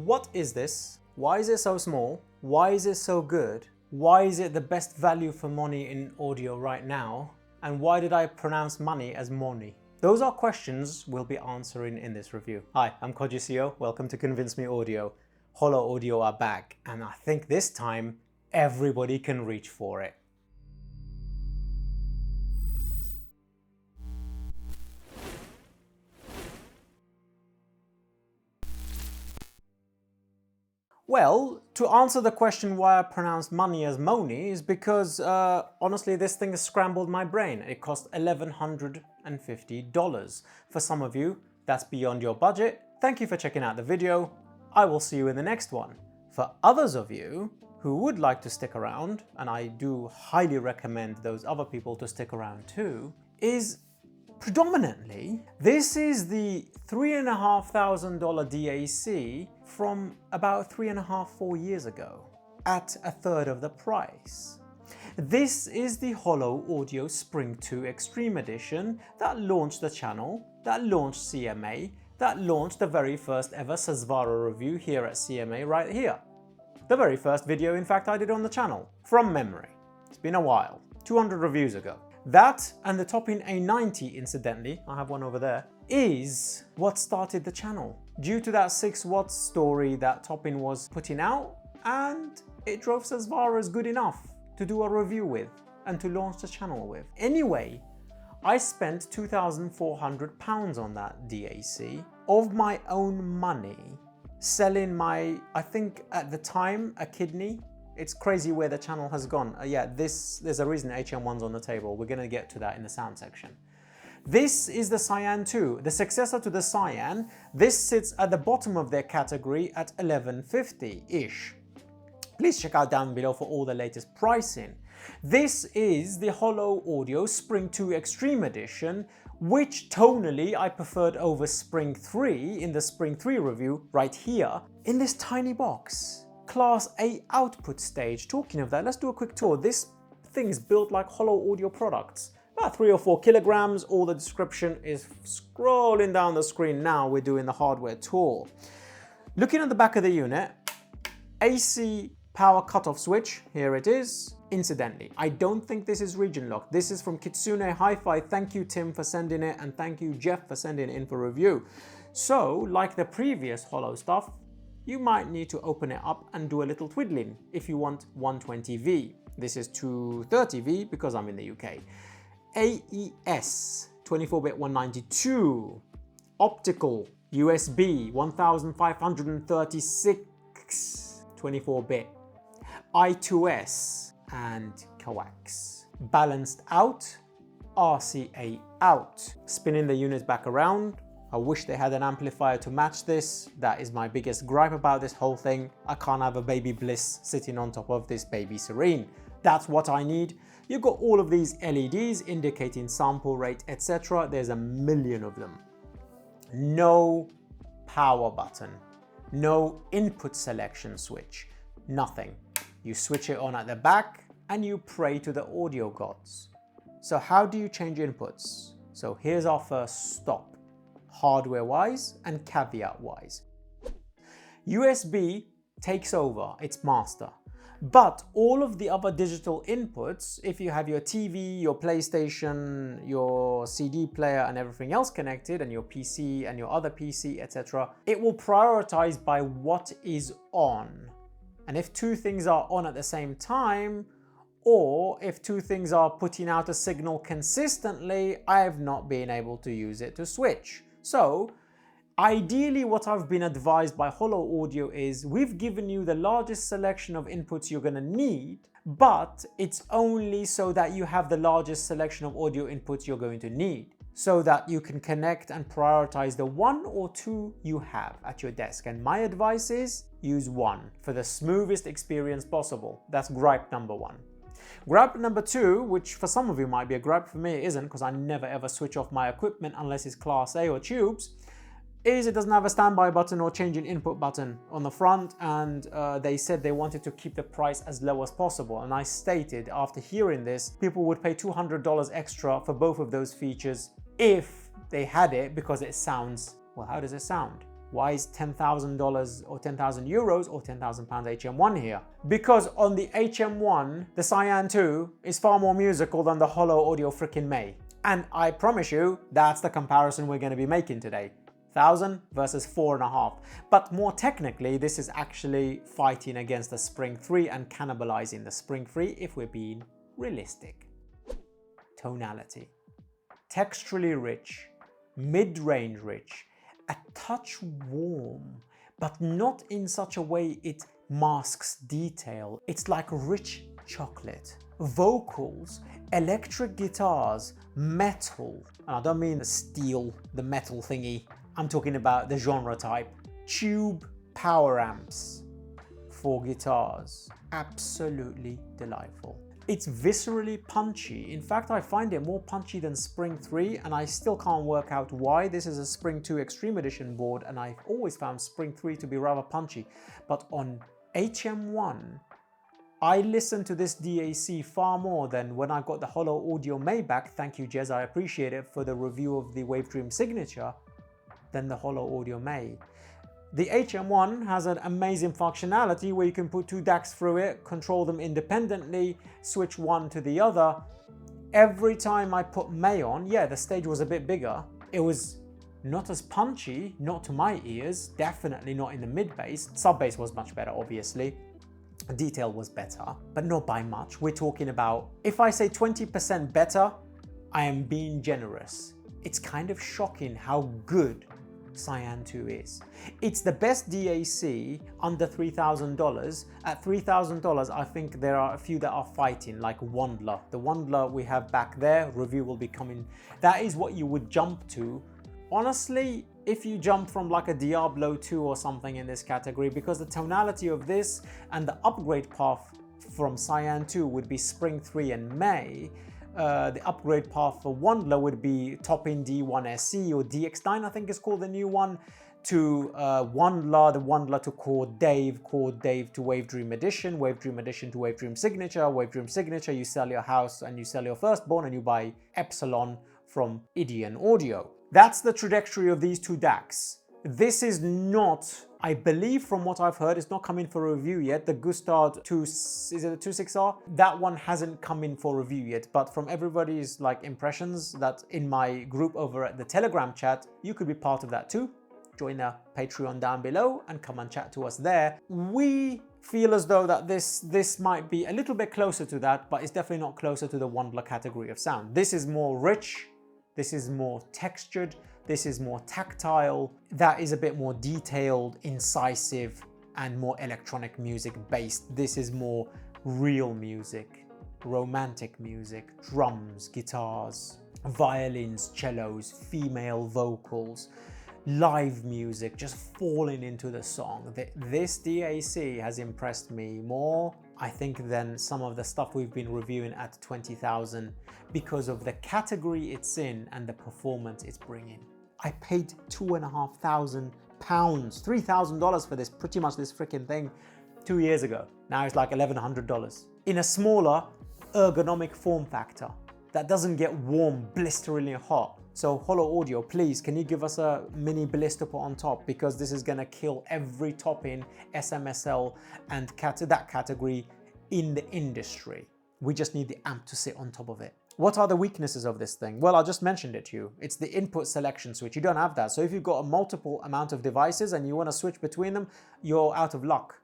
What is this? Why is it so small? Why is it so good? Why is it the best value for money in audio right now? And why did I pronounce money as money? Those are questions we'll be answering in this review. Hi, I'm Kodjio. Welcome to Convince Me Audio. HoloAudio are back, and I think this time everybody can reach for it. Well, to answer the question why I pronounce money as money is because, honestly, this thing has scrambled my brain. It cost $1,150. For some of you, that's beyond your budget. Thank you for checking out the video. I will see you in the next one. For others of you who would like to stick around, and I do highly recommend those other people to stick around too, is predominantly, this is the $3,500 DAC from about 3.5–4 years ago at a third of the price. This is the HoloAudio Spring3 Extreme Edition that launched the channel, that launched CMA, that launched the very first ever Sasvara review here at CMA right here. The very first video, in fact, I did on the channel, from memory. It's been a while, 200 reviews ago. That and the Topping A90, incidentally, I have one over there, is what started the channel. Due to that 6 watts story that Topping was putting out, and it drove Sasvara's good enough to do a review with and to launch the channel with. Anyway, I spent £2,400 on that DAC of my own money, selling my, I think at the time, a kidney. It's crazy where the channel has gone. Yeah, there's a reason HM1's on the table. We're gonna get to that in the sound section. This is the Cyan 2, the successor to the Cyan. This sits at the bottom of their category at $1,150-ish. Please check out down below for all the latest pricing. This is the HoloAudio Spring3 Extreme Edition, which tonally I preferred over Spring3 in the Spring3 review right here in this tiny box. Class A output stage. Talking of that, let's do a quick tour. This thing is built like HoloAudio products. About 3 or 4 kilograms. All the description is scrolling down the screen now. We're doing the hardware tour. Looking at the back of the unit, AC power cutoff switch. Here it is. Incidentally, I don't think this is region locked. This is from Kitsune Hi-Fi. Thank you, Tim, for sending it, and thank you, Jeff, for sending it in for review. So, like the previous Holo stuff, you might need to open it up and do a little twiddling if you want 120V. This is 230V because I'm in the UK. AES 24-bit 192. Optical USB 1536 24-bit. I2S and coax. Balanced out, RCA out. Spinning the unit back around. I wish they had an amplifier to match this. That is my biggest gripe about this whole thing. I can't have a Baby Bliss sitting on top of this Baby Serene. That's what I need. You've got all of these LEDs indicating sample rate, etc. There's a million of them. No power button. No input selection switch. Nothing. You switch it on at the back and you pray to the audio gods. So how do you change inputs? So here's our first stop. Hardware-wise and caveat-wise. USB takes over, it's master. But all of the other digital inputs, if you have your TV, your PlayStation, your CD player and everything else connected, and your PC and your other PC, etc., it will prioritize by what is on. And if 2 things are on at the same time, or if 2 things are putting out a signal consistently, I have not been able to use it to switch. So, ideally what I've been advised by HoloAudio is we've given you the largest selection of inputs you're going to need, but it's only so that you have the largest selection of audio inputs you're going to need, so that you can connect and prioritize the 1 or 2 you have at your desk. And my advice is use 1 for the smoothest experience possible. That's gripe number 1. Gripe number 2, which for some of you might be a gripe, for me it isn't because I never ever switch off my equipment unless it's Class A or tubes, is it doesn't have a standby button or changing input button on the front, and they said they wanted to keep the price as low as possible. And I stated after hearing this, people would pay $200 extra for both of those features if they had it because it sounds, well, how does it sound? Why is $10,000 or 10,000 euros or 10,000 pounds HM1 here? Because on the HM1, the Cyan 2 is far more musical than the HoloAudio freaking May. And I promise you, that's the comparison we're going to be making today. 1,000 versus 4.5. But more technically, this is actually fighting against the Spring3 and cannibalizing the Spring3 if we're being realistic. Tonality. Texturally rich, mid-range rich, a touch warm, but not in such a way it masks detail. It's like rich chocolate. Vocals, electric guitars, metal, and I don't mean the steel, the metal thingy. I'm talking about the genre type. Tube power amps for guitars. Absolutely delightful. It's viscerally punchy. In fact, I find it more punchy than Spring3, and I still can't work out why. This is a Spring2 Extreme Edition board, and I've always found Spring3 to be rather punchy. But on HM1, I listen to this DAC far more than when I got the HoloAudio May back. Thank you, Jez, I appreciate it, for the review of the Wavedream Signature, than the HoloAudio May. The HM1 has an amazing functionality where you can put 2 DACs through it, control them independently, switch one to the other. Every time I put May on, yeah, the stage was a bit bigger. It was not as punchy, not to my ears, definitely not in the mid-bass. Sub-bass was much better, obviously. Detail was better, but not by much. We're talking about, if I say 20% better, I am being generous. It's kind of shocking how good Cyan 2 is. It's the best DAC under $3,000. At $3,000, I think there are a few that are fighting, like Wandla. The Wandla we have back there, review will be coming. That is what you would jump to. Honestly, if you jump from like a Diablo 2 or something in this category, because the tonality of this and the upgrade path from Cyan 2 would be Spring3 and May. The upgrade path for Wandla would be Top-In D1 SE or DX9, I think is called the new one, to Wandla, the Wandla to Chord Dave to Wavedream Edition to Wavedream Signature, you sell your house and you sell your firstborn and you buy Epsilon from Ideon Audio. That's the trajectory of these 2 DACs. This is not, I believe from what I've heard, it's not coming for review yet. The Gustard 2, is it a 26R? That one hasn't come in for review yet, but from everybody's like impressions that in my group over at the Telegram chat, you could be part of that too. Join the Patreon down below and come and chat to us there. We feel as though that this might be a little bit closer to that, but it's definitely not closer to the Wandla category of sound. This is more rich, this is more textured, this is more tactile, that is a bit more detailed, incisive, and more electronic music based. This is more real music, romantic music, drums, guitars, violins, cellos, female vocals, live music, just falling into the song. This DAC has impressed me more, I think, than some of the stuff we've been reviewing at 20,000 because of the category it's in and the performance it's bringing. I paid £2,500, $3,000 for this, pretty much this freaking thing 2 years ago. Now it's like $1,100 in a smaller ergonomic form factor that doesn't get warm, blisteringly hot. So HoloAudio, please, can you give us a mini blister put on top, because this is gonna kill every Top-In, SMSL and that category in the industry. We just need the amp to sit on top of it. What are the weaknesses of this thing? Well, I just mentioned it to you. It's the input selection switch. You don't have that. So if you've got a multiple amount of devices and you want to switch between them, you're out of luck.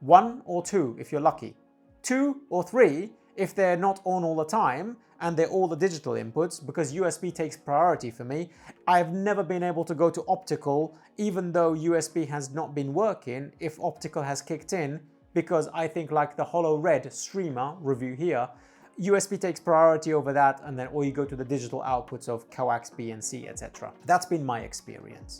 1 or 2 if you're lucky. 2 or 3 if they're not on all the time and they're all the digital inputs, because USB takes priority for me. I've never been able to go to optical, even though USB has not been working, if optical has kicked in, because I think, like the Holo Red streamer review here, USB takes priority over that, and then or you go to the digital outputs of coax B and C, etc. That's been my experience.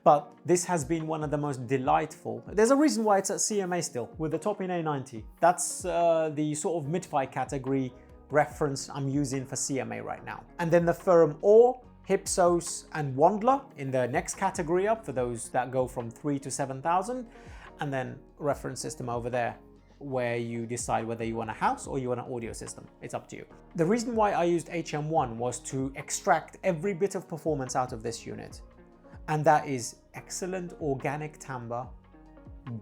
But this has been one of the most delightful. There's a reason why it's at CMA still, with the Top-In A90. That's the sort of mid-fi category reference I'm using for CMA right now. And then the Ferrum Or, Hypsos and Wandla in the next category up, for those that go from 3 to 7,000. And then reference system over there, where you decide whether you want a house or you want an audio system. It's up to you. The reason why I used HM1 was to extract every bit of performance out of this unit. and that is excellent organic timbre,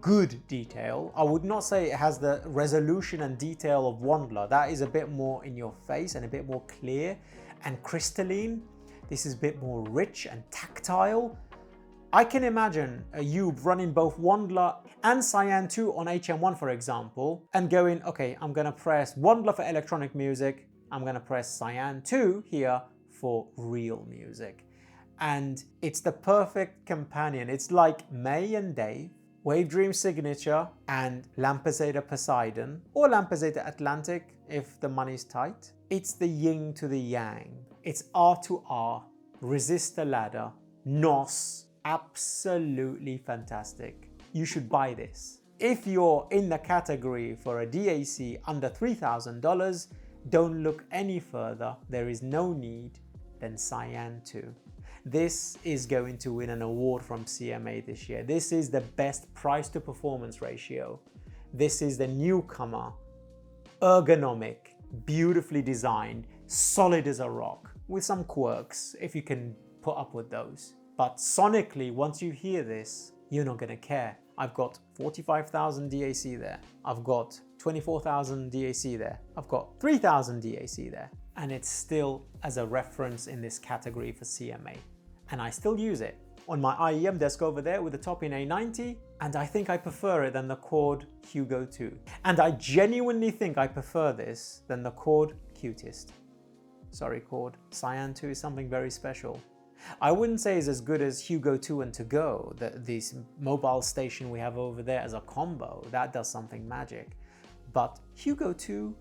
good detail. I would not say it has the resolution and detail of Wandla. That is a bit more in your face and a bit more clear and crystalline. This is a bit more rich and tactile. I can imagine you running both Wandla and Cyan 2 on HM1, for example, and going, okay, I'm gonna press Wandla for electronic music, I'm gonna press Cyan 2 here for real music. And it's the perfect companion. It's like May and Dave, Wave Dream Signature, and Lampezator Poseidon, or Lampezator Atlantic if the money's tight. It's the yin to the yang. It's R2R, Resistor Ladder, NOS, absolutely fantastic. You should buy this. If you're in the category for a DAC under $3,000, don't look any further. There is no need than Cyan 2. This is going to win an award from CMA this year. This is the best price to performance ratio. This is the newcomer, ergonomic, beautifully designed, solid as a rock, with some quirks if you can put up with those. But sonically, once you hear this, you're not gonna care. I've got 45,000 DAC there. I've got 24,000 DAC there. I've got 3,000 DAC there. And it's still as a reference in this category for CMA. And I still use it on my IEM desk over there with the top-in A90, and I think I prefer it than the Chord Hugo 2. And I genuinely think I prefer this than the Chord Cutest. Sorry Chord, Cyan 2 is something very special. I wouldn't say it's as good as Hugo 2 and To Go, this mobile station we have over there as a combo. That does something magic. But Hugo 2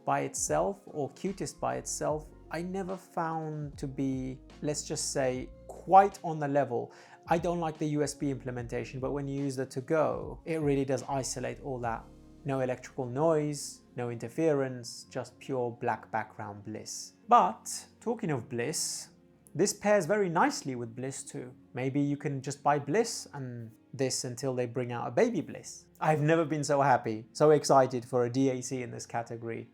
by itself, or Cutest by itself, I never found to be, let's just say, quite on the level. I don't like the USB implementation, but when you use the To Go, it really does isolate all that. No electrical noise, no interference, just pure black background bliss. But talking of bliss, this pairs very nicely with Bliss too. Maybe you can just buy Bliss and this until they bring out a baby Bliss. I've never been so happy, so excited for a DAC in this category.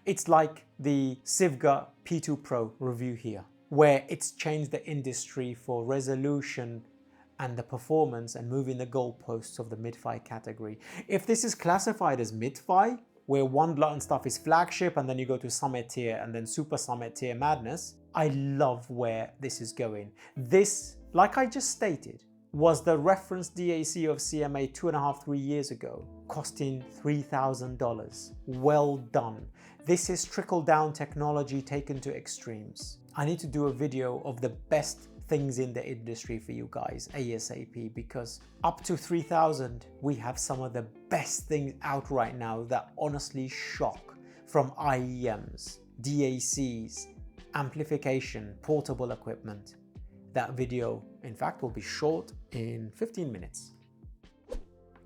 It's like the Sivga P2 Pro review here, where it's changed the industry for resolution and the performance and moving the goalposts of the mid-fi category. If this is classified as mid-fi, where Wandla and stuff is flagship and then you go to summit tier and then super summit tier madness, I love where this is going. This, like I just stated, was the reference DAC of CMA 2.5–3 years ago, costing $3,000. Well done. This is trickle-down technology taken to extremes. I need to do a video of the best things in the industry for you guys ASAP, because up to 3,000 we have some of the best things out right now that honestly shock, from IEMs, DACs, amplification, portable equipment. That video, in fact, will be short in 15 minutes.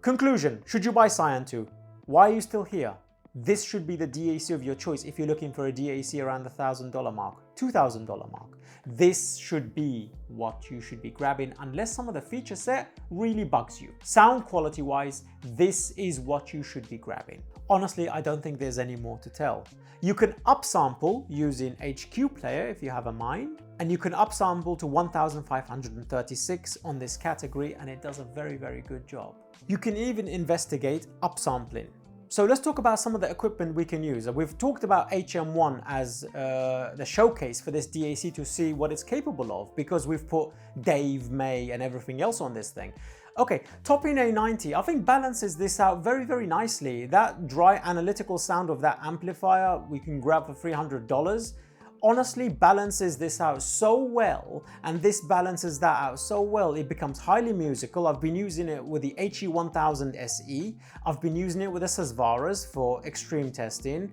Conclusion, should you buy Cyan 2? Why are you still here? This should be the DAC of your choice if you're looking for a DAC around the $1,000 mark, $2,000 mark. This should be what you should be grabbing unless some of the feature set really bugs you. Sound quality wise, this is what you should be grabbing. Honestly, I don't think there's any more to tell. You can upsample using HQ Player if you have a mind, and you can upsample to 1536 on this category, and it does a very, very good job. You can even investigate upsampling. So let's talk about some of the equipment we can use. We've talked about HM1 as the showcase for this DAC to see what it's capable of, because we've put Dave, May and everything else on this thing. Okay, top-in A90, I think balances this out very, very nicely. That dry analytical sound of that amplifier we can grab for $300. Honestly balances this out so well, and this balances that out so well, it becomes highly musical. I've been using it with the HE1000 SE. I've been using it with the Sasvaras for extreme testing.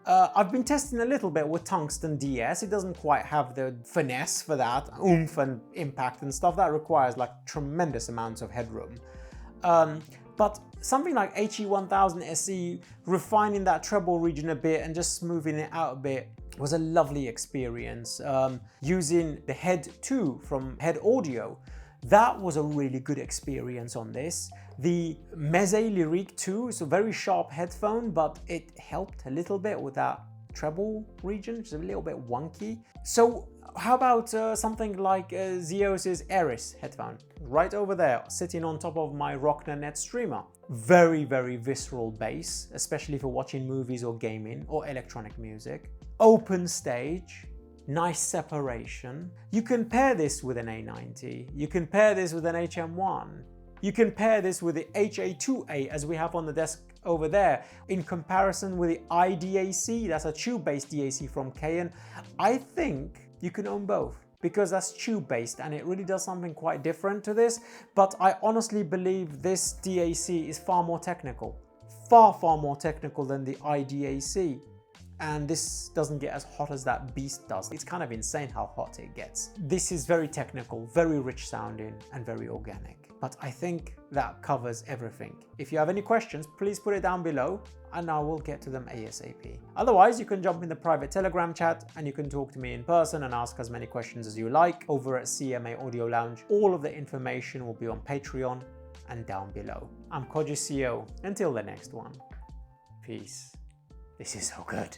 I've been testing a little bit with Tungsten DS. It doesn't quite have the finesse for that, oomph and impact and stuff. That requires like tremendous amounts of headroom. But something like HE1000 SE, refining that treble region a bit and just smoothing it out a bit, was a lovely experience. Using the Head 2 from HoloAudio, that was a really good experience on this. The Meze Lyrique 2 is a very sharp headphone, but it helped a little bit with that treble region, which is a little bit wonky. So How about something like Zeos's Eris headphone? Right over there, sitting on top of my Rockner streamer. Very, very visceral bass, especially for watching movies or gaming or electronic music. Open stage, nice separation. You can pair this with an A90. You can pair this with an HM1. You can pair this with the HA2A as we have on the desk over there. In comparison with the iDAC, that's a tube-based DAC from Cyan, I think you can own both, because that's tube-based and it really does something quite different to this. But I honestly believe this DAC is far more technical. Far more technical than the iDAC. And this doesn't get as hot as that beast does. It's kind of insane how hot it gets. This is very technical, very rich sounding, and very organic. But I think that covers everything. If you have any questions, please put it down below and I will get to them ASAP. Otherwise, you can jump in the private Telegram chat and you can talk to me in person and ask as many questions as you like over at CMA Audio Lounge. All of the information will be on Patreon and down below. I'm Koji CEO. Until the next one. Peace. This is so good.